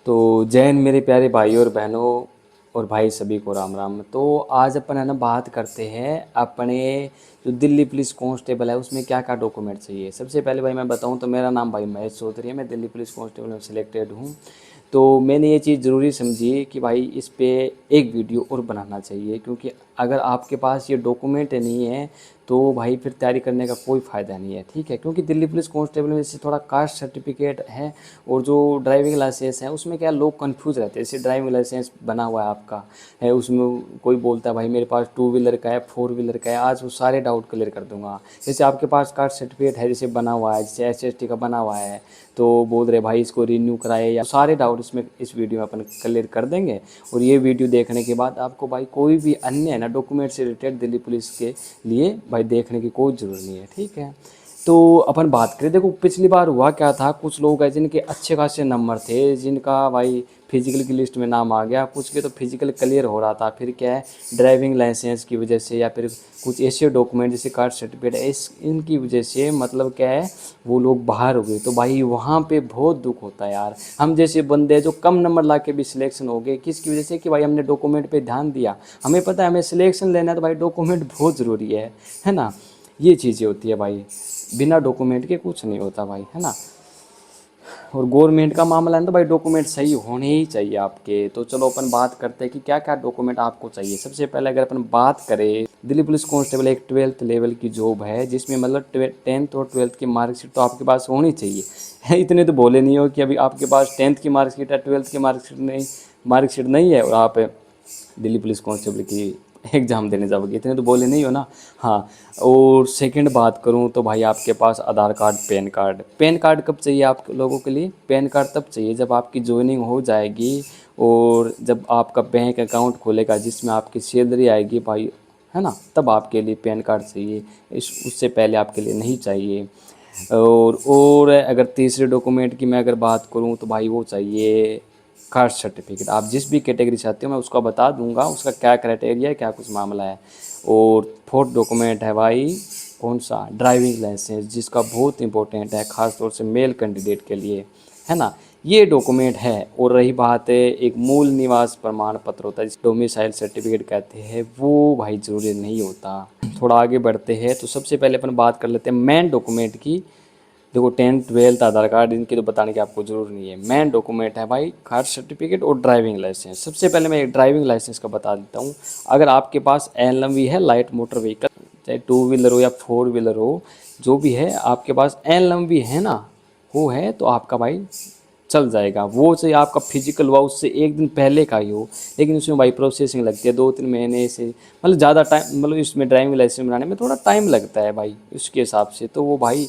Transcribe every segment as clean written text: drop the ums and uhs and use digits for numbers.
तो जय हिंद मेरे प्यारे भाई और बहनों और भाई सभी को राम राम। तो आज अपन है ना बात करते हैं अपने जो दिल्ली पुलिस कांस्टेबल है उसमें क्या क्या डॉक्यूमेंट चाहिए। सबसे पहले भाई मैं बताऊं तो मेरा नाम भाई महेश चौधरी है, मैं दिल्ली पुलिस कांस्टेबल में सिलेक्टेड हूं। तो मैंने ये चीज़ ज़रूरी समझी कि भाई इस पे एक वीडियो और बनाना चाहिए, क्योंकि अगर आपके पास ये डॉक्यूमेंट नहीं है तो भाई फिर तैयारी करने का कोई फ़ायदा नहीं है, ठीक है। क्योंकि दिल्ली पुलिस कांस्टेबल में जैसे थोड़ा कास्ट सर्टिफिकेट है और जो ड्राइविंग लाइसेंस है उसमें क्या लोग कंफ्यूज रहते हैं। जैसे ड्राइविंग लाइसेंस बना हुआ है आपका है, उसमें कोई बोलता है भाई मेरे पास 2 व्हीलर का है, 4 व्हीलर का है, आज वो सारे डाउट क्लियर कर दूंगा। जैसे आपके पास कास्ट सर्टिफिकेट है, जैसे बना हुआ है, जैसे SST का बना हुआ है, तो बोल रहे भाई इसको रिन्यू कराए, या सारे डाउट इसमें इस वीडियो में अपन क्लियर कर देंगे। और ये वीडियो देखने के बाद आपको भाई कोई भी अन्य है ना डॉक्यूमेंट से रिलेटेड दिल्ली पुलिस के लिए भाई देखने की कोई ज़रूरत नहीं है, ठीक है। तो अपन बात करें, देखो पिछली बार हुआ क्या था, कुछ लोग हैं जिनके अच्छे खासे नंबर थे, जिनका भाई फिजिकल की लिस्ट में नाम आ गया, कुछ के तो फिजिकल क्लियर हो रहा था, फिर क्या है ड्राइविंग लाइसेंस की वजह से या फिर कुछ ऐसे डॉक्यूमेंट जैसे कास्ट सर्टिफिकेट है इनकी वजह से मतलब क्या है वो लोग बाहर हो गए। तो भाई वहाँ पे बहुत दुख होता है यार। हम जैसे बंदे जो कम नंबर ला के भी सिलेक्शन हो गए, किसकी वजह से कि भाई हमने डॉक्यूमेंट पे ध्यान दिया। हमें पता है हमें सिलेक्शन लेना है तो भाई डॉक्यूमेंट बहुत ज़रूरी है ना। ये चीज़ें होती है भाई, बिना डॉक्यूमेंट के कुछ नहीं होता भाई, है ना। और गवर्नमेंट का मामला है तो भाई डॉक्यूमेंट सही होने ही चाहिए आपके। तो चलो अपन बात करते हैं कि क्या क्या डॉक्यूमेंट आपको चाहिए। सबसे पहले अगर अपन बात करें, दिल्ली पुलिस कांस्टेबल एक 12th लेवल की जॉब है, जिसमें मतलब 10th और 12th की मार्कशीट तो आपके पास होनी चाहिए। इतने तो बोले नहीं हो कि अभी आपके पास 10th की मार्कशीट है, 12th की मार्कशीट नहीं है और आप दिल्ली पुलिस कांस्टेबल की एग्ज़ाम देने जाओगे, इतने तो बोले नहीं हो ना। हाँ, और सेकंड बात करूँ तो भाई आपके पास आधार कार्ड, पैन कार्ड कब चाहिए आप लोगों के लिए? पैन कार्ड तब चाहिए जब आपकी ज्वाइनिंग हो जाएगी और जब आपका बैंक अकाउंट खुलेगा जिसमें आपकी सैलरी आएगी भाई, है ना, तब आपके लिए पैन कार्ड चाहिए। इस उससे पहले आपके लिए नहीं चाहिए। और अगर तीसरे डॉक्यूमेंट की मैं अगर बात करूँ तो भाई वो चाहिए कास्ट सर्टिफिकेट। आप जिस भी कैटेगरी से आते हो मैं उसका बता दूंगा उसका क्या क्राइटेरिया है, क्या कुछ मामला है। और फोर्थ डॉक्यूमेंट है भाई कौन सा? ड्राइविंग लाइसेंस, जिसका बहुत इंपॉर्टेंट है खास तौर से मेल कैंडिडेट के लिए, है ना। ये डॉक्यूमेंट है। और रही बात है एक मूल निवास प्रमाण पत्र होता है जिसे डोमिसाइल सर्टिफिकेट कहते हैं, वो भाई ज़रूरी नहीं होता। थोड़ा आगे बढ़ते हैं तो सबसे पहले अपन बात कर लेते हैं मेन डॉक्यूमेंट की। देखो 10th 12th आधार कार्ड इनकी तो बताने की आपको ज़रूर नहीं है। मेन डॉक्यूमेंट है भाई कास्ट सर्टिफिकेट और ड्राइविंग लाइसेंस। सबसे पहले मैं ड्राइविंग लाइसेंस का बता देता हूँ। अगर आपके पास LMV है, लाइट मोटर व्हीकल, चाहे 2 व्हीलर हो या 4 व्हीलर हो, जो भी है आपके पास LMV है ना, वो है तो आपका भाई चल जाएगा। वो चाहे आपका फिजिकल हुआ उससे एक दिन पहले का ही हो, लेकिन उसमें भाई प्रोसेसिंग लगती है 2-3 महीने से, मतलब ज़्यादा टाइम, मतलब इसमें ड्राइविंग लाइसेंस बनाने में थोड़ा टाइम लगता है भाई उसके हिसाब से। तो वो भाई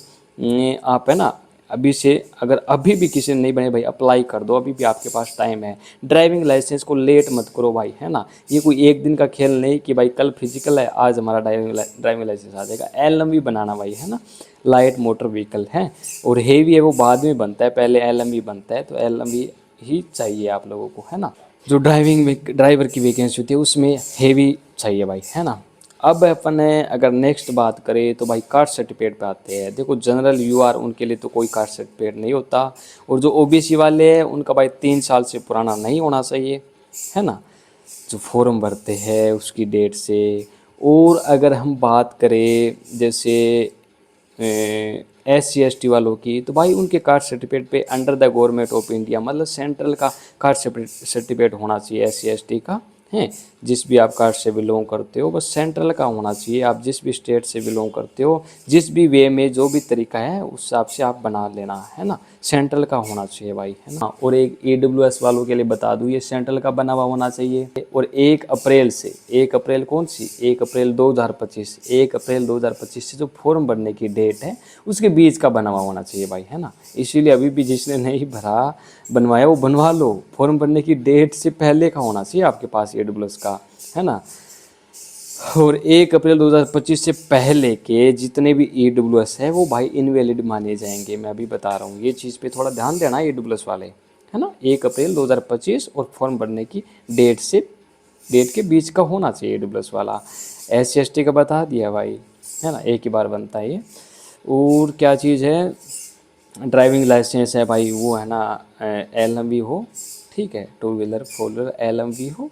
आप है ना अभी से, अगर अभी भी किसी ने नहीं बने भाई अप्लाई कर दो, अभी भी आपके पास टाइम है। ड्राइविंग लाइसेंस को लेट मत करो भाई, है ना। ये कोई एक दिन का खेल नहीं कि भाई कल फिजिकल है आज हमारा ड्राइविंग लाइसेंस आ जाएगा। LMV बनाना भाई, है ना, लाइट मोटर व्हीकल है। और हेवी है वो बाद में बनता है, पहले LMV बनता है, तो LMV ही चाहिए आप लोगों को, है ना। जो ड्राइवर की वैकेंसी होती है उसमें हेवी चाहिए भाई, है ना। अब अपन अगर नेक्स्ट बात करें तो भाई कास्ट सर्टिफिकेट पे आते हैं। देखो जनरल UR उनके लिए तो कोई कास्ट सर्टिफिकेट नहीं होता, और जो OBC वाले हैं उनका भाई 3 साल से पुराना नहीं होना चाहिए, है ना, जो फॉर्म भरते हैं उसकी डेट से। और अगर हम बात करें जैसे SC ST वालों की, तो भाई उनके कास्ट सर्टिफिकेट पे under the government of India, मतलब सेंट्रल का कास्ट सर्टिफिकेट होना चाहिए SC ST का, हैं। जिस भी आप कास्ट से बिलोंग करते हो बस सेंट्रल का होना चाहिए। आप जिस भी स्टेट से बिलोंग करते हो, जिस भी वे में जो भी तरीका है उस हिसाब से आप बना लेना, है ना। सेंट्रल का होना चाहिए भाई, है ना। और एक AWS वालों के लिए बता दूँ, ये सेंट्रल का बना हुआ होना चाहिए। और 1 अप्रैल से, 1 अप्रैल कौन सी, 1 अप्रैल 2025, 1 अप्रैल 2025 से जो फॉर्म भरने की डेट है उसके बीच का बना हुआ होना चाहिए भाई, है ना। इसीलिए अभी भी जिसने नहीं भरा बनवाया वो बनवा लो, फॉर्म भरने की डेट से पहले का होना चाहिए आपके पास AWS का, है ना। और 1 अप्रैल 2025 से पहले के जितने भी AWS है वो भाई इनवैलिड माने जाएंगे। मैं अभी बता रहा हूँ, ये चीज़ पे थोड़ा ध्यान देना AWS वाले, है ना। 1 अप्रैल 2025 और फॉर्म भरने की डेट के बीच का होना चाहिए AWS वाला। SC ST का बता दिया भाई, है ना, एक ही बार बनता है ये। और क्या चीज़ है, ड्राइविंग लाइसेंस है भाई, वो है ना LMV हो ठीक है, two wheeler four wheeler LMV हो,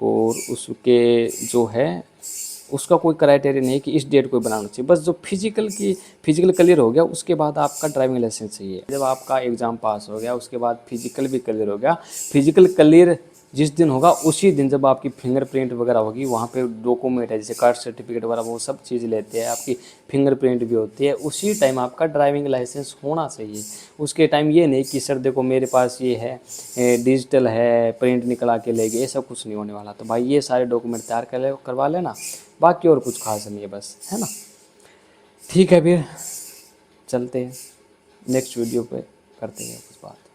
और उसके जो है उसका कोई क्राइटेरिया नहीं है कि इस डेट को बनाना चाहिए, बस जो फिजिकल क्लियर हो गया उसके बाद आपका ड्राइविंग लाइसेंस चाहिए। जब आपका एग्ज़ाम पास हो गया उसके बाद फिजिकल भी क्लियर हो गया, फिजिकल क्लियर जिस दिन होगा उसी दिन जब आपकी फिंगरप्रिंट वगैरह होगी, वहाँ पे डॉक्यूमेंट है जैसे कास्ट सर्टिफिकेट वगैरह वो सब चीज़ लेते हैं, आपकी फिंगरप्रिंट भी होती है, उसी टाइम आपका ड्राइविंग लाइसेंस होना चाहिए। उसके टाइम ये नहीं कि सर देखो मेरे पास ये है डिजिटल है प्रिंट निकला के ले गए, ऐसा कुछ नहीं होने वाला। तो भाई ये सारे डॉक्यूमेंट तैयार करवा लेना, बाकी और कुछ खास नहीं है बस, है ना। ठीक है, फिर चलते हैं नेक्स्ट वीडियो पे करते हैं कुछ बात।